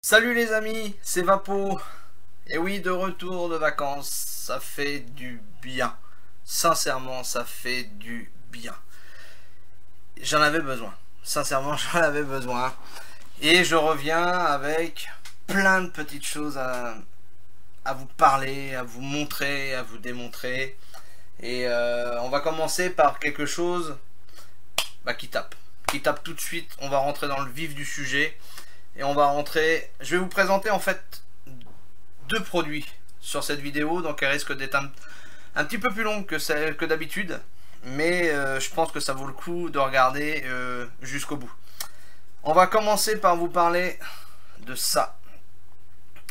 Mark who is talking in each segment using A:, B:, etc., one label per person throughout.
A: Salut les amis, c'est Vapo. Et oui, de retour de vacances, ça fait du bien. Sincèrement, ça fait du bien. J'en avais besoin. Sincèrement, j'en avais besoin. Et je reviens avec plein de petites choses à vous parler, à vous montrer, à vous démontrer. Et on va commencer par quelque chose qui tape. Qui tape tout de suite. On va rentrer dans le vif du sujet. Et on va rentrer... Je vais vous présenter en fait deux produits sur cette vidéo. Donc elle risque d'être un petit peu plus longue que d'habitude. Mais je pense que ça vaut le coup de regarder jusqu'au bout. On va commencer par vous parler de ça.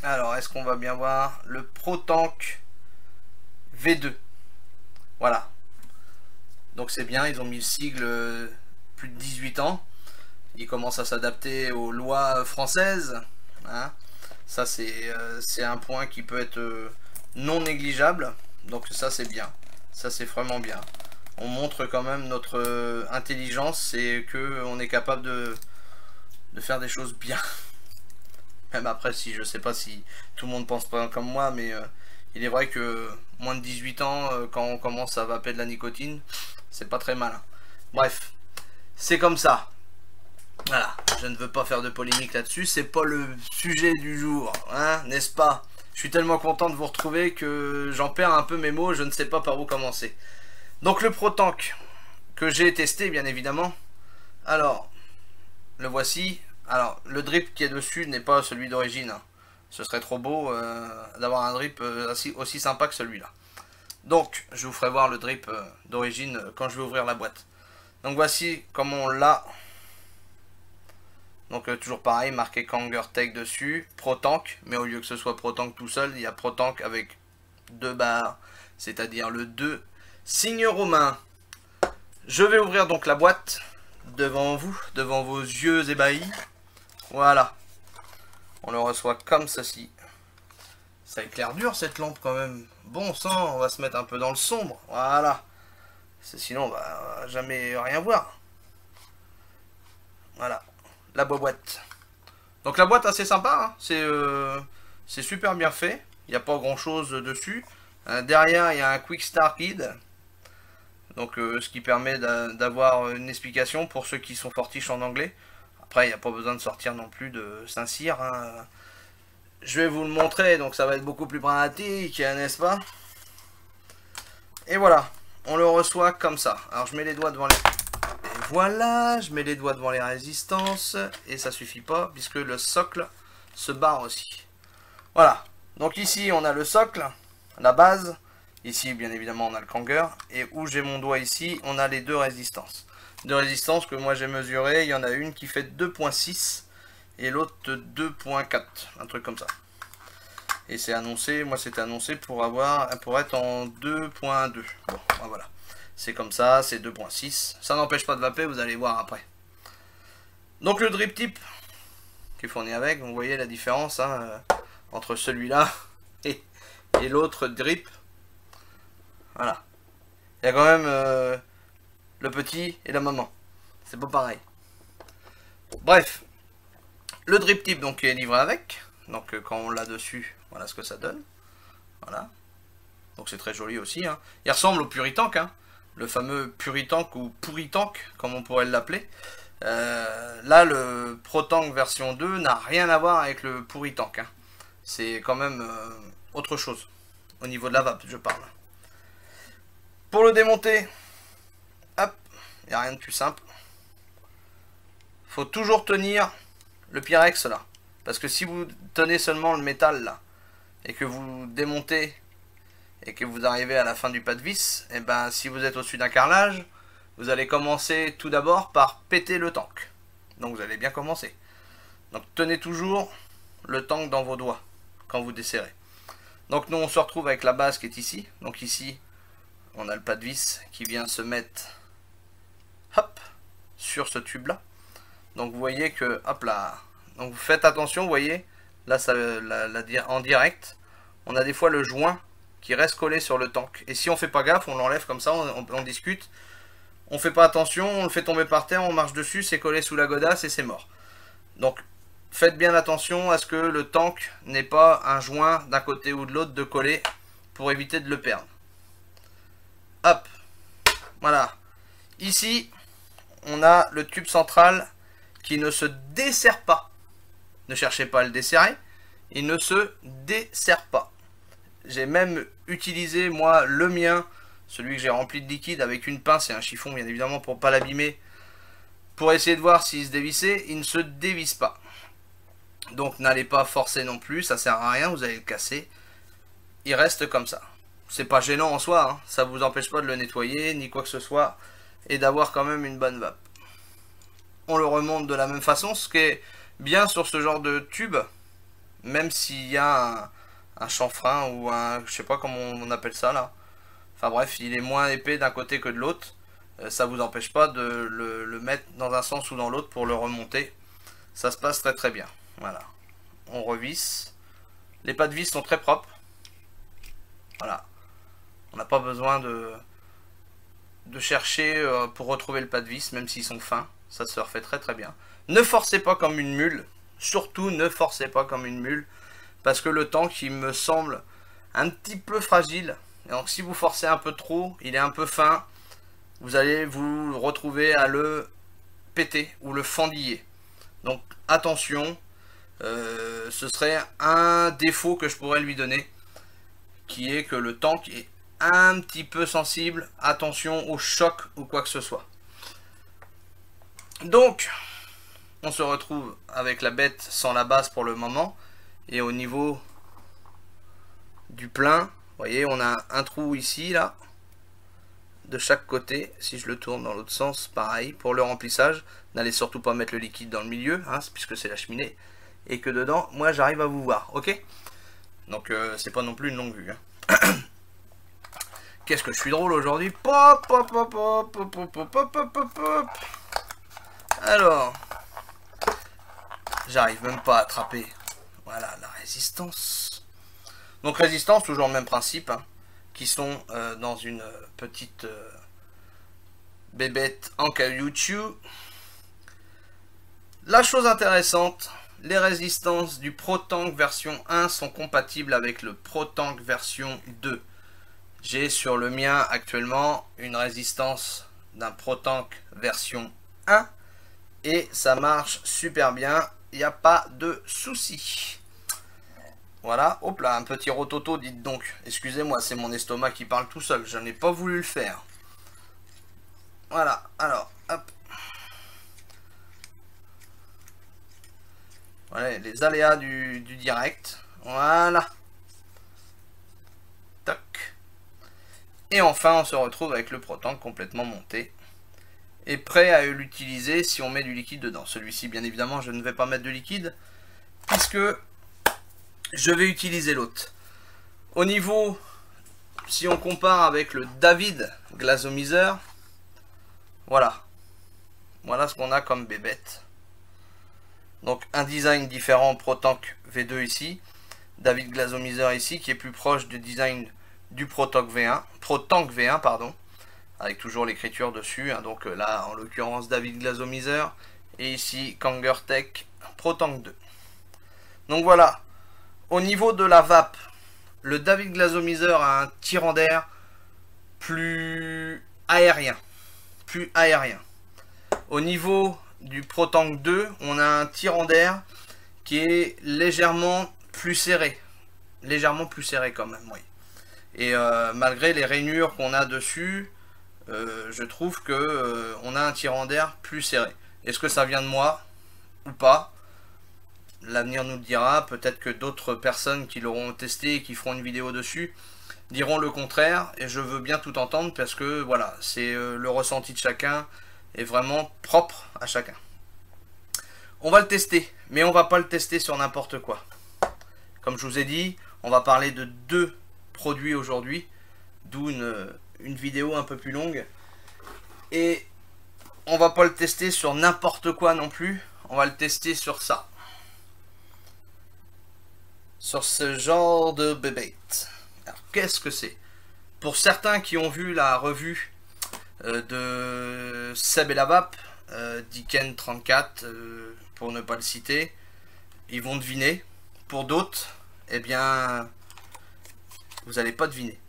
A: Alors, est-ce qu'on va bien voir le ProTank V2. Voilà. Donc c'est bien, ils ont mis le sigle plus de 18 ans. Ils commencent à s'adapter aux lois françaises. Hein. Ça c'est un point qui peut être non négligeable. Donc ça c'est bien. Ça c'est vraiment bien. On montre quand même notre intelligence et qu'on est capable de faire des choses bien. Même après, si je sais pas si tout le monde pense pas comme moi, mais il est vrai que moins de 18 ans, quand on commence à vaper de la nicotine, c'est pas très malin. Bref, c'est comme ça. Voilà, je ne veux pas faire de polémique là-dessus, c'est pas le sujet du jour, hein, n'est-ce pas? Je suis tellement content de vous retrouver que j'en perds un peu mes mots, je ne sais pas par où commencer. Donc le ProTank, que j'ai testé bien évidemment. Alors, le voici. Alors, le drip qui est dessus n'est pas celui d'origine. Hein. Ce serait trop beau d'avoir un drip aussi sympa que celui-là. Donc, je vous ferai voir le drip d'origine quand je vais ouvrir la boîte. Donc voici comment on l'a. Donc toujours pareil, marqué Kangertech dessus, ProTank, mais au lieu que ce soit ProTank tout seul, il y a ProTank avec deux barres, c'est-à-dire le 2, signe romain. Je vais ouvrir donc la boîte devant vous, devant vos yeux ébahis. Voilà. On le reçoit comme ceci. Ça éclaire dur cette lampe quand même. Bon sang, on va se mettre un peu dans le sombre. Voilà. Sinon on va jamais rien voir. Voilà. La boîte. Donc la boîte assez sympa. Hein. C'est super bien fait. Il n'y a pas grand chose dessus. Derrière il y a un Quick Start Guide. Donc ce qui permet d'avoir une explication pour ceux qui sont fortiches en anglais. Après, il n'y a pas besoin de sortir non plus de Saint-Cyr. Hein. Je vais vous le montrer, donc ça va être beaucoup plus pratique, n'est-ce pas? Et voilà, on le reçoit comme ça. Alors je mets les doigts devant les... Et voilà, je mets les doigts devant les résistances. Et ça suffit pas, puisque le socle se barre aussi. Voilà, donc ici on a le socle, la base. Ici, bien évidemment, on a le Kanger. Et où j'ai mon doigt ici, on a les deux résistances. Deux résistances que moi j'ai mesurées. Il y en a une qui fait 2.6 et l'autre 2.4. Un truc comme ça. Et c'est annoncé, moi c'était annoncé pour être en 2.2. Bon, voilà. C'est comme ça, c'est 2.6. Ça n'empêche pas de vaper, vous allez voir après. Donc le drip tip qui est fourni avec, vous voyez la différence hein, entre celui-là et l'autre drip. Voilà. Il y a quand même le petit et la maman. C'est pas pareil. Bref. Le drip tip donc est livré avec. Donc quand on l'a dessus, voilà ce que ça donne. Voilà. Donc c'est très joli aussi. Hein. Il ressemble au Puritank. Hein. Le fameux Puritank ou Pourritank, comme on pourrait l'appeler. Là, le ProTank version 2 n'a rien à voir avec le Pourritank. Hein. C'est quand même autre chose. Au niveau de la vape, je parle. Pour le démonter, hop, il n'y a rien de plus simple. Faut toujours tenir le Pyrex là. Parce que si vous tenez seulement le métal là, et que vous démontez, et que vous arrivez à la fin du pas de vis, et ben si vous êtes au-dessus d'un carrelage, vous allez commencer tout d'abord par péter le tank. Donc vous allez bien commencer. Donc tenez toujours le tank dans vos doigts, quand vous desserrez. Donc nous on se retrouve avec la base qui est ici. Donc ici, on a le pas de vis qui vient se mettre hop, sur ce tube là. Donc vous voyez que, hop là, donc vous faites attention, vous voyez, là ça, en direct, on a des fois le joint qui reste collé sur le tank. Et si on fait pas gaffe, on l'enlève comme ça, on discute, on fait pas attention, on le fait tomber par terre, on marche dessus, c'est collé sous la godasse et c'est mort. Donc faites bien attention à ce que le tank n'ait pas un joint d'un côté ou de l'autre de coller pour éviter de le perdre. Hop, voilà. Ici, on a le tube central qui ne se desserre pas. Ne cherchez pas à le desserrer, il ne se desserre pas. J'ai même utilisé moi le mien, celui que j'ai rempli de liquide avec une pince et un chiffon bien évidemment pour ne pas l'abîmer, pour essayer de voir s'il se dévissait. Il ne se dévisse pas. Donc n'allez pas forcer non plus, ça sert à rien, vous allez le casser. Il reste comme ça. C'est pas gênant en soi, hein. Ça vous empêche pas de le nettoyer ni quoi que ce soit et d'avoir quand même une bonne vape. On le remonte de la même façon, ce qui est bien sur ce genre de tube, même s'il y a un chanfrein ou un, je sais pas comment on appelle ça là. Enfin bref, il est moins épais d'un côté que de l'autre. Ça vous empêche pas de le mettre dans un sens ou dans l'autre pour le remonter. Ça se passe très très bien. Voilà. On revisse. Les pas de vis sont très propres. Voilà. On n'a pas besoin de chercher pour retrouver le pas de vis, même s'ils sont fins. Ça se refait très très bien. Ne forcez pas comme une mule. Surtout ne forcez pas comme une mule. Parce que le tank, il me semble un petit peu fragile. Et donc si vous forcez un peu trop, il est un peu fin. Vous allez vous retrouver à le péter ou le fendiller. Donc attention. Ce serait un défaut que je pourrais lui donner. Qui est que le tank est un petit peu sensible. Attention au choc ou quoi que ce soit. Donc, on se retrouve avec la bête sans la base pour le moment. Et au niveau du plein, vous voyez, on a un trou ici, là, de chaque côté. Si je le tourne dans l'autre sens, pareil, pour le remplissage. N'allez surtout pas mettre le liquide dans le milieu, hein, puisque c'est la cheminée. Et que dedans, moi, j'arrive à vous voir, ok? Donc, c'est pas non plus une longue vue, hein. Qu'est-ce que je suis drôle aujourd'hui. Pop, pop, pop, pop, pop, pop, pop, pop, pop, pop. Alors, j'arrive même pas à attraper. Voilà, la résistance. Donc résistance, toujours le même principe, hein, qui sont dans une petite bébête en caoutchouc. La chose intéressante, les résistances du ProTank version 1 sont compatibles avec le ProTank version 2. J'ai sur le mien actuellement une résistance d'un ProTank version 1 et ça marche super bien. Il n'y a pas de souci. Voilà, hop là, un petit rototo, dites donc. Excusez-moi, c'est mon estomac qui parle tout seul. Je n'ai pas voulu le faire. Voilà, alors, hop. Voilà, les aléas du direct. Voilà. Toc. Et enfin, on se retrouve avec le ProTank complètement monté. Et prêt à l'utiliser si on met du liquide dedans. Celui-ci, bien évidemment, je ne vais pas mettre de liquide. Puisque je vais utiliser l'autre. Au niveau, si on compare avec le David Glasomizer, voilà. Voilà ce qu'on a comme bébête. Donc un design différent ProTank V2 ici. David Glasomizer ici, qui est plus proche du design du ProTank V1, pardon. Avec toujours l'écriture dessus. Hein, donc là, en l'occurrence, David Glasomizer. Et ici, Kangertech ProTank 2. Donc voilà. Au niveau de la vape, le David Glasomizer a un tirant d'air plus aérien. Au niveau du ProTank 2, on a un tirant d'air qui est légèrement plus serré. Légèrement plus serré quand même, oui. Et malgré les rainures qu'on a dessus, je trouve que on a un tirant d'air plus serré. Est-ce que ça vient de moi ou pas? L'avenir nous le dira. Peut-être que d'autres personnes qui l'auront testé et qui feront une vidéo dessus diront le contraire. Et je veux bien tout entendre parce que voilà, c'est le ressenti de chacun est vraiment propre à chacun. On va le tester, mais on va pas le tester sur n'importe quoi. Comme je vous ai dit, on va parler de 2 produits aujourd'hui, d'où une vidéo un peu plus longue. Et on va pas le tester sur n'importe quoi non plus. On va le tester sur ça. Sur ce genre de bébête. Alors qu'est-ce que c'est? Pour certains qui ont vu la revue de Seb et la Vape, Diken 34 pour ne pas le citer, ils vont deviner. Pour d'autres, eh bien, vous n'allez pas deviner.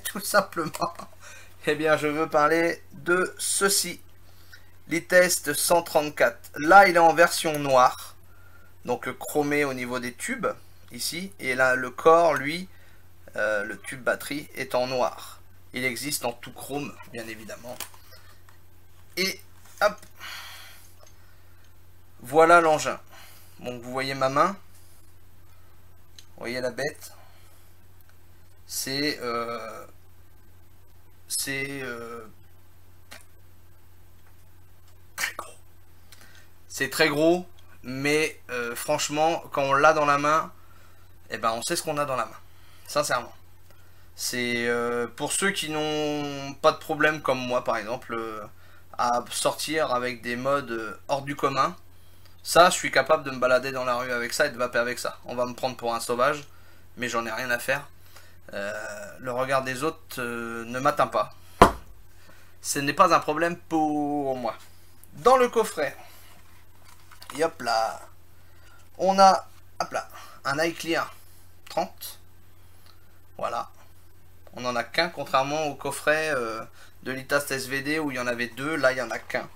A: Tout simplement. Eh bien, je veux parler de ceci. L'e-Test 134. Là, il est en version noire. Donc, chromé au niveau des tubes, ici. Et là, le corps, lui, le tube batterie, est en noir. Il existe en tout chrome, bien évidemment. Et, hop. Voilà l'engin. Donc, vous voyez ma main. Vous voyez la bête. C'est très gros. C'est très gros, mais franchement, quand on l'a dans la main, eh ben, on sait ce qu'on a dans la main. Sincèrement. C'est pour ceux qui n'ont pas de problème comme moi, par exemple, à sortir avec des modes hors du commun. Ça, je suis capable de me balader dans la rue avec ça et de vaper avec ça. On va me prendre pour un sauvage, mais j'en ai rien à faire. Le regard des autres ne m'atteint pas. Ce n'est pas un problème pour moi. Dans le coffret, et hop là, on a hop là, un iClear 30. Voilà. On n'en a qu'un, contrairement au coffret de l'e-Tast SVD où il y en avait deux. Là, il n'y en a qu'un.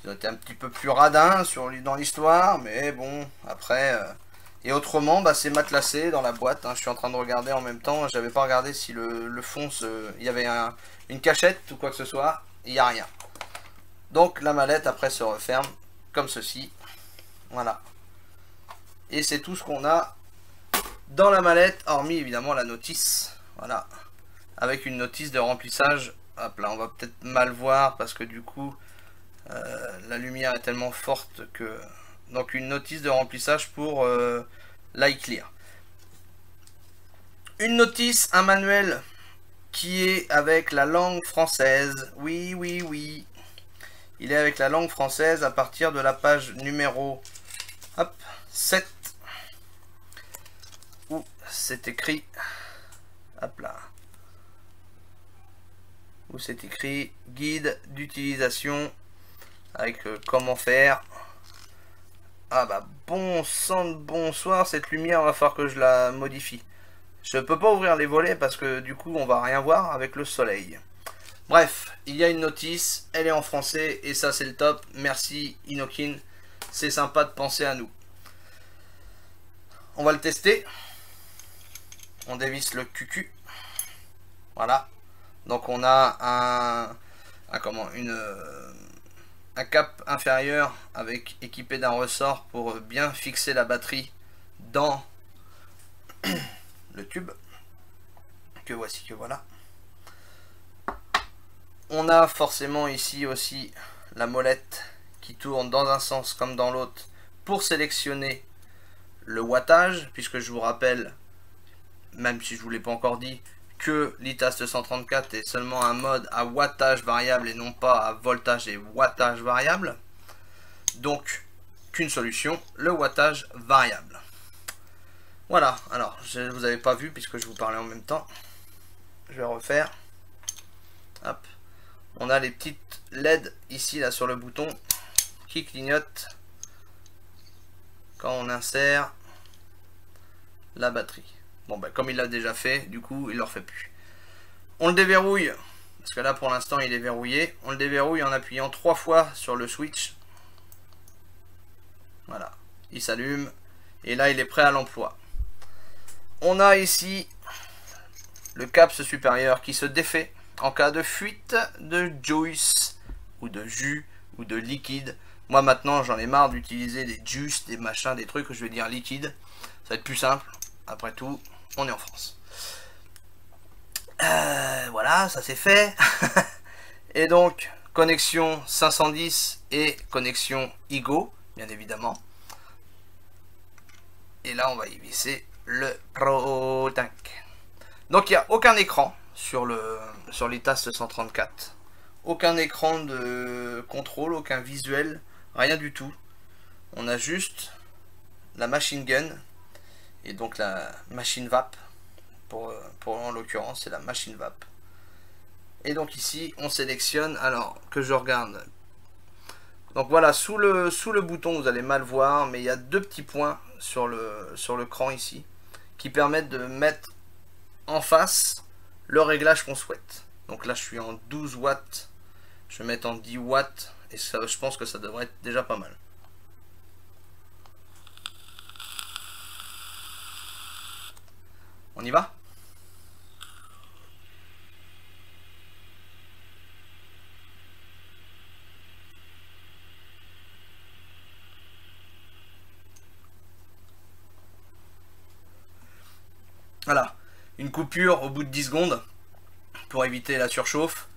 A: Ils ont été un petit peu plus radins dans l'histoire, mais bon, après... Et autrement, bah, c'est matelassé dans la boîte. Hein. Je suis en train de regarder en même temps. J'avais pas regardé si le fond, il y avait une cachette ou quoi que ce soit. Il n'y a rien. Donc la mallette après se referme comme ceci. Voilà. Et c'est tout ce qu'on a dans la mallette, hormis évidemment la notice. Voilà. Avec une notice de remplissage. Hop là, on va peut-être mal voir parce que du coup, la lumière est tellement forte que... Donc une notice de remplissage pour l'iClear. Une notice, un manuel qui est avec la langue française. Oui, oui, oui. Il est avec la langue française à partir de la page numéro hop, 7. Où c'est écrit... Hop là. Où c'est écrit guide d'utilisation avec comment faire. Ah bah bon sang de bonsoir, cette lumière va falloir que je la modifie. Je peux pas ouvrir les volets parce que du coup on va rien voir avec le soleil. Bref, il y a une notice, elle est en français et ça c'est le top. Merci Inokin, c'est sympa de penser à nous. On va le tester. On dévisse le cucu. Voilà. Donc on a un cap inférieur avec équipé d'un ressort pour bien fixer la batterie dans le tube que voici, que voilà. On a forcément ici aussi la molette qui tourne dans un sens comme dans l'autre pour sélectionner le wattage, puisque je vous rappelle, même si je vous l'ai pas encore dit, que l'e-Tast 134 est seulement un mode à wattage variable et non pas à voltage et wattage variable. Donc, qu'une solution, le wattage variable. Voilà, alors, vous n'avez pas vu puisque je vous parlais en même temps. Je vais refaire. Hop. On a les petites LED ici, là, sur le bouton, qui clignotent quand on insère la batterie. Bon, ben, comme il l'a déjà fait, du coup, il ne le refait plus. On le déverrouille, parce que là, pour l'instant, il est verrouillé. On le déverrouille en appuyant 3 fois sur le switch. Voilà, il s'allume. Et là, il est prêt à l'emploi. On a ici le capse supérieur qui se défait en cas de fuite de juice, ou de jus, ou de liquide. Moi, maintenant, j'en ai marre d'utiliser des juice, des machins, des trucs, je vais dire liquide. Ça va être plus simple, après tout. On est en France. Voilà, ça c'est fait. Et donc, connexion 510 et connexion IGO, bien évidemment. Et là, on va y visser le ProTank. Donc, il n'y a aucun écran sur l'e-Tast 134. Aucun écran de contrôle, aucun visuel, rien du tout. On a juste la machine gun. Et donc la machine vape, pour en l'occurrence c'est la machine vape. Et donc ici on sélectionne, alors que je regarde, Donc voilà, sous le bouton, vous allez mal voir, mais il y a deux petits points sur le cran ici, qui permettent de mettre en face le réglage qu'on souhaite. Donc là, je suis en 12 watts, je vais mettre en 10 watts, et ça, je pense que ça devrait être déjà pas mal. On y va? Voilà, une coupure au bout de 10 secondes pour éviter la surchauffe,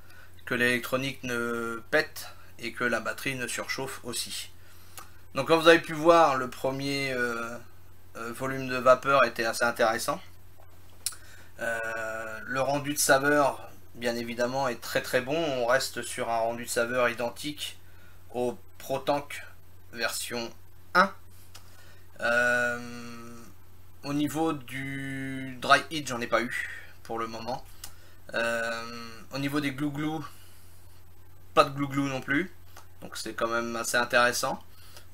A: que l'électronique ne pète et que la batterie ne surchauffe aussi. Donc comme vous avez pu voir, le premier volume de vapeur était assez intéressant. Le rendu de saveur, bien évidemment, est très très bon. On reste sur un rendu de saveur identique au ProTank version 1. Au niveau du dry heat, j'en ai pas eu pour le moment. Au niveau des glouglous, pas de glouglou non plus. Donc c'est quand même assez intéressant.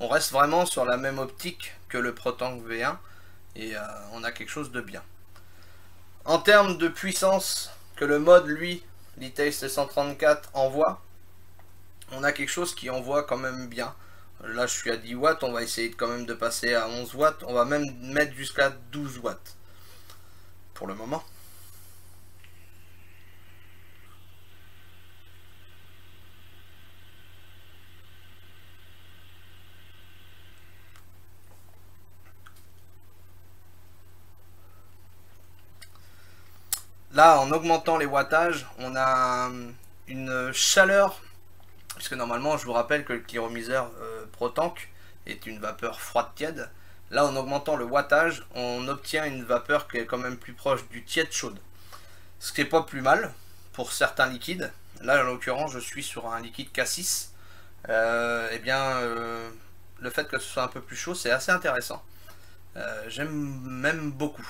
A: On reste vraiment sur la même optique que le ProTank V1 et on a quelque chose de bien. En termes de puissance que le mode, lui, l'e-Taste 134 envoie, on a quelque chose qui envoie quand même bien. Là je suis à 10 watts, on va essayer quand même de passer à 11 watts. On va même mettre jusqu'à 12 watts pour le moment. Là, en augmentant les wattages, on a une chaleur, puisque normalement, je vous rappelle que le climatiseur ProTank est une vapeur froide-tiède. Là, en augmentant le wattage, on obtient une vapeur qui est quand même plus proche du tiède-chaude. Ce qui n'est pas plus mal pour certains liquides. Là, en l'occurrence, je suis sur un liquide K6. Eh bien, le fait que ce soit un peu plus chaud, c'est assez intéressant. J'aime même beaucoup.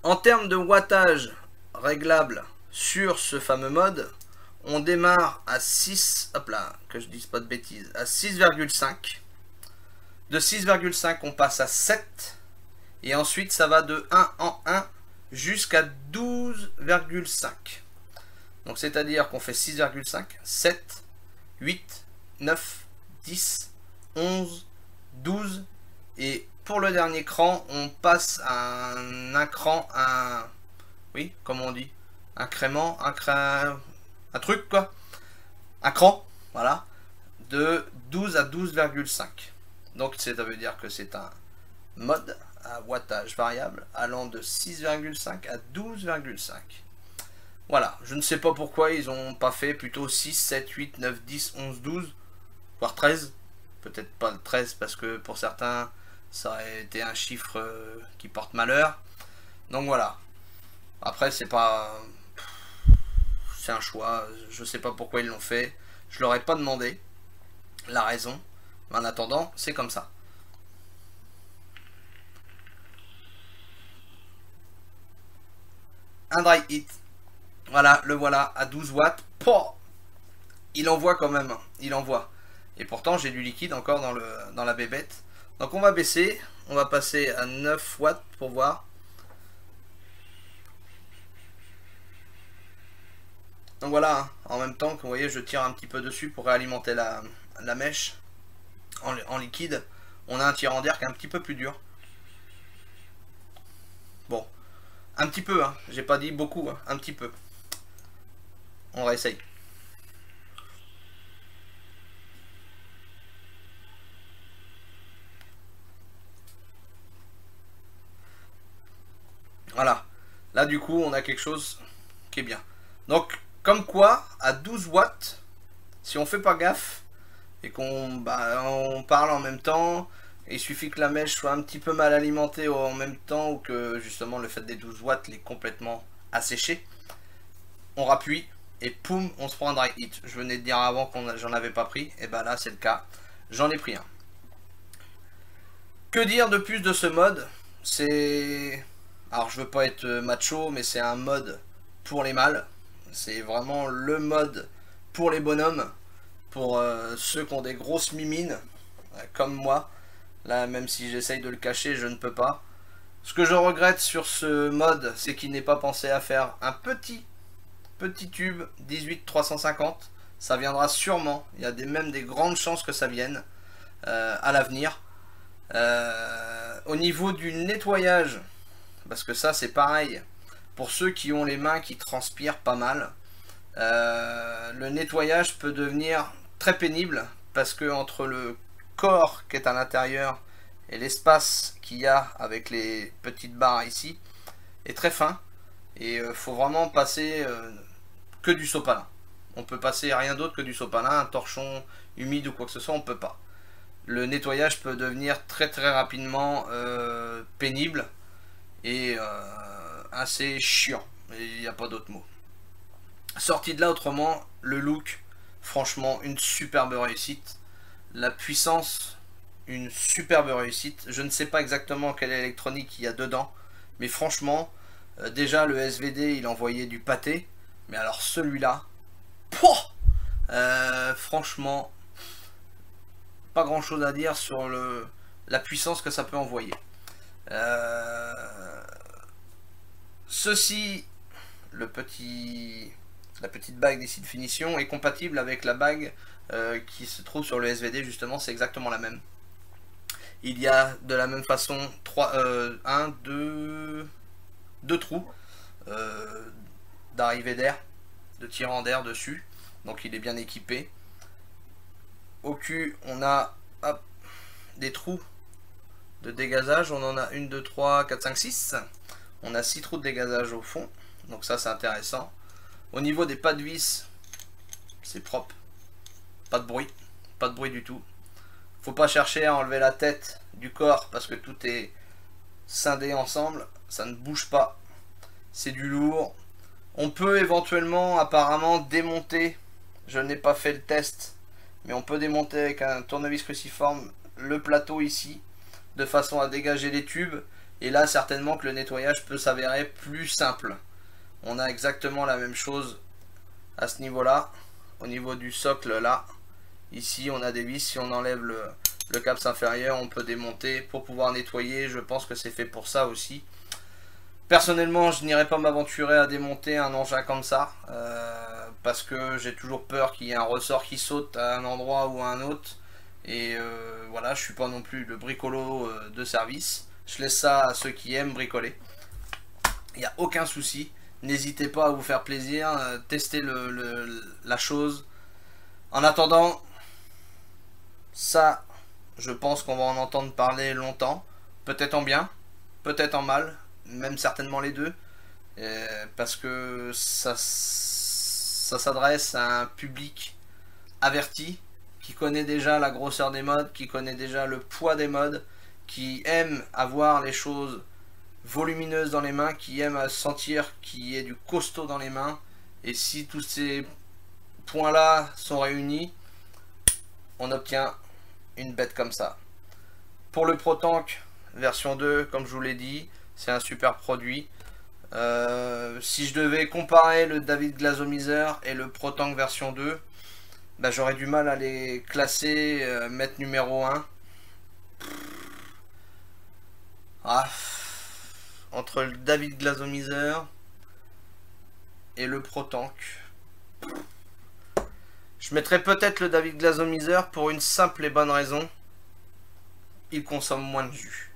A: En termes de wattage réglable sur ce fameux mode, on démarre à 6, hop là, que je dise pas de bêtises, à 6,5. De 6,5 on passe à 7. Et ensuite ça va de 1 en 1 jusqu'à 12,5. Donc c'est à dire qu'on fait 6,5, 7, 8, 9, 10, 11, 12 et pour le dernier cran, on passe à un cran, oui, comment on dit, un truc quoi, un cran, voilà, de 12 à 12,5. Donc ça veut dire que c'est un mode à wattage variable allant de 6,5 à 12,5. Voilà, je ne sais pas pourquoi ils n'ont pas fait plutôt 6, 7, 8, 9, 10, 11, 12, voire 13. Peut-être pas le 13 parce que pour certains ça aurait été un chiffre qui porte malheur. Donc voilà. Après c'est pas... c'est un choix. Je sais pas pourquoi ils l'ont fait. Je leur ai pas demandé la raison. Mais en attendant, c'est comme ça. Un dry heat. Voilà, le voilà à 12 watts. Pouah, il envoie quand même. Il envoie. Et pourtant j'ai du liquide encore dans la bébête. Donc on va baisser, on va passer à 9 watts pour voir. Donc voilà, hein, en même temps que vous voyez, je tire un petit peu dessus pour réalimenter la mèche en liquide. On a un tirant d'air qui est un petit peu plus dur. Bon, un petit peu, hein, j'ai pas dit beaucoup, hein, un petit peu. On réessaye. Voilà. Là, du coup, on a quelque chose qui est bien. Donc, comme quoi, à 12 watts, si on fait pas gaffe et qu'on on parle en même temps, il suffit que la mèche soit un petit peu mal alimentée en même temps ou que justement le fait des 12 watts l'est complètement asséché. On rappuie et poum, on se prend un dry heat. Je venais de dire avant qu'on j'en avais pas pris, et ben là c'est le cas. J'en ai pris un. Que dire de plus de ce mode? C'est... Alors je veux pas être macho, mais c'est un mode pour les mâles. C'est vraiment le mode pour les bonhommes. pour ceux qui ont des grosses mimines, comme moi. Là, même si j'essaye de le cacher, je ne peux pas. Ce que je regrette sur ce mode, c'est qu'il n'est pas pensé à faire un petit tube 18-350. Ça viendra sûrement. Il y a même des grandes chances que ça vienne à l'avenir. Au niveau du nettoyage, parce que ça c'est pareil, pour ceux qui ont les mains qui transpirent pas mal, le nettoyage peut devenir très pénible, parce que entre le corps qui est à l'intérieur et l'espace qu'il y a avec les petites barres ici est très fin, et faut vraiment passer que du sopalin. On peut passer rien d'autre que du sopalin, un torchon humide ou quoi que ce soit, on peut pas. Le nettoyage peut devenir très rapidement pénible et assez chiant. Il n'y a pas d'autre mot. Sorti de là, autrement, le look, franchement, une superbe réussite. La puissance, une superbe réussite. Je ne sais pas exactement quelle électronique il y a dedans, mais franchement, déjà le SVD, il envoyait du pâté. Mais alors celui-là, franchement, pas grand chose à dire sur la puissance que ça peut envoyer. Ceci, la petite bague d'ici de finition est compatible avec la bague qui se trouve sur le SVD, justement, c'est exactement la même. Il y a de la même façon deux trous d'arrivée d'air, de tirant d'air dessus, donc il est bien équipé. Au cul, on a des trous de dégazage. On en a 1, 2, 3, 4, 5, 6. On a 6 trous de dégazage au fond. Donc ça, c'est intéressant. Au niveau des pas de vis, c'est propre. Pas de bruit. Pas de bruit du tout. Faut pas chercher à enlever la tête du corps parce que tout est scindé ensemble. Ça ne bouge pas. C'est du lourd. On peut éventuellement, apparemment, démonter. Je n'ai pas fait le test, mais on peut démonter avec un tournevis cruciforme le plateau ici, de façon à dégager les tubes, et là certainement que le nettoyage peut s'avérer plus simple. On a exactement la même chose à ce niveau là, au niveau du socle là, ici on a des vis, si on enlève le caps inférieur on peut démonter pour pouvoir nettoyer, je pense que c'est fait pour ça aussi. Personnellement, je n'irai pas m'aventurer à démonter un engin comme ça, parce que j'ai toujours peur qu'il y ait un ressort qui saute à un endroit ou à un autre. Et voilà, je suis pas non plus le bricolo de service. Je laisse ça à ceux qui aiment bricoler. Il n'y a aucun souci. N'hésitez pas à vous faire plaisir, tester la chose. En attendant, ça, je pense qu'on va en entendre parler longtemps. Peut-être en bien, peut-être en mal. Même certainement les deux, parce que ça s'adresse à un public averti, qui connaît déjà la grosseur des modes, qui connaît déjà le poids des modes, qui aime avoir les choses volumineuses dans les mains, qui aime sentir qu'il y ait du costaud dans les mains, et si tous ces points là sont réunis, on obtient une bête comme ça. Pour le ProTank version 2, comme je vous l'ai dit, c'est un super produit. Si je devais comparer le David Glazomizer et le ProTank version 2, bah, j'aurais du mal à les classer, mettre numéro 1. Entre le David Glazomizer et le ProTank, je mettrais peut-être le David Glazomizer pour une simple et bonne raison. Il consomme moins de jus.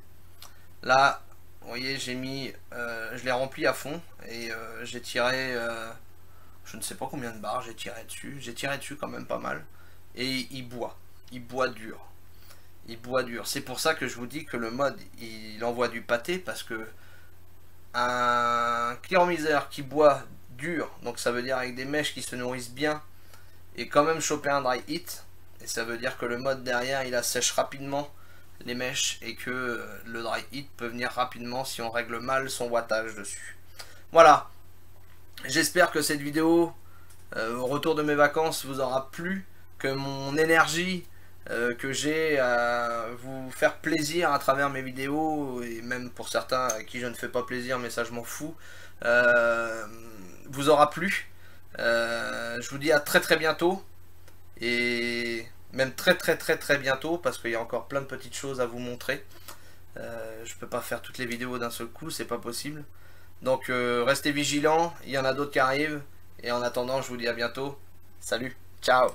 A: Là, vous voyez, j'ai mis, je l'ai rempli à fond et j'ai tiré, je ne sais pas combien de barres j'ai tiré dessus. J'ai tiré dessus quand même pas mal. Et il boit dur. Il boit dur. C'est pour ça que je vous dis que le mode, il envoie du pâté, parce que un Clearmizer qui boit dur, donc ça veut dire avec des mèches qui se nourrissent bien, et quand même choper un dry hit, et ça veut dire que le mode derrière, il assèche rapidement les mèches et que le dry hit peut venir rapidement si on règle mal son wattage dessus. Voilà, j'espère que cette vidéo au retour de mes vacances vous aura plu, que mon énergie que j'ai à vous faire plaisir à travers mes vidéos, et même pour certains à qui je ne fais pas plaisir, mais ça je m'en fous, vous aura plu. Je vous dis à très bientôt, et même très très très très bientôt, parce qu'il y a encore plein de petites choses à vous montrer. Je peux pas faire toutes les vidéos d'un seul coup, c'est pas possible. Donc restez vigilants, il y en a d'autres qui arrivent. Et en attendant, je vous dis à bientôt. Salut, ciao.